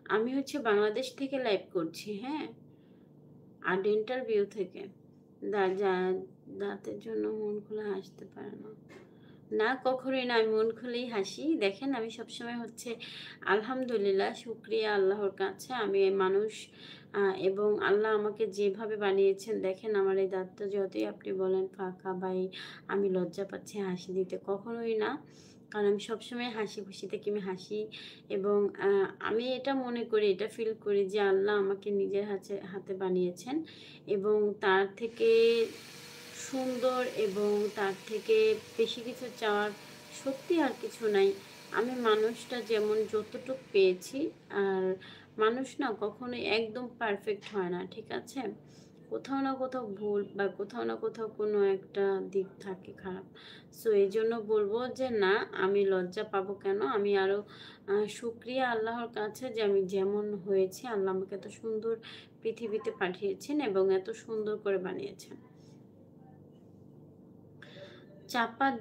আমি হচ্ছে বাংলাদেশ থেকে লাইভ করছি, হ্যাঁ? আর ইন্টারভিউ থেকে। যা দাঁতের জন্য মন খুলে হাসতে পারে না। না, কখনোই না। আমি মন খুলেই হাসি। দেখেন আমি সবসময় হচ্ছে আলহামদুলিল্লাহ, শুকরিয়া আল্লাহর কাছে। আমি মানুষ আ এবং আল্লাহ আমাকে যেভাবে বানিয়েছেন, দেখেন আমার এই দাঁতটা যতই আপনি বলেন ফাঁকা বা আমি লজ্জা পাচ্ছি হাসি দিতে, কখনোই না। কারণ আমি সবসময় হাসি-খুশি থাকি, আমি হাসি এবং আ আমি এটা মনে করি, এটা ফিল করি যে আল্লাহ আমাকে নিজের হাতে বানিয়েছেন এবং তার থেকে সুন্দর এবং তার থেকে বেশি কিছু চাওয়ার সত্যি আর কিছু নাই। আমি মানুষটা যেমন যতটুক পেয়েছি, আর মানুষ না কখনোই একদম পারফেক্ট হয় না, ঠিক আছে? কোথাও না কোথাও ভুল বা কোথাও না কোথাও কোনো একটা দিক থাকে খারাপ। সো এজন্য বলব যে না, আমি লজ্জা পাবো কেন? আমি আরো শুকরিয়া আল্লাহর কাছে যে আমি যেমন হয়েছি, আল্লাহ আমাকে এত সুন্দর পৃথিবীতে পাঠিয়েছেন এবং এত সুন্দর করে বানিয়েছেন। চাপা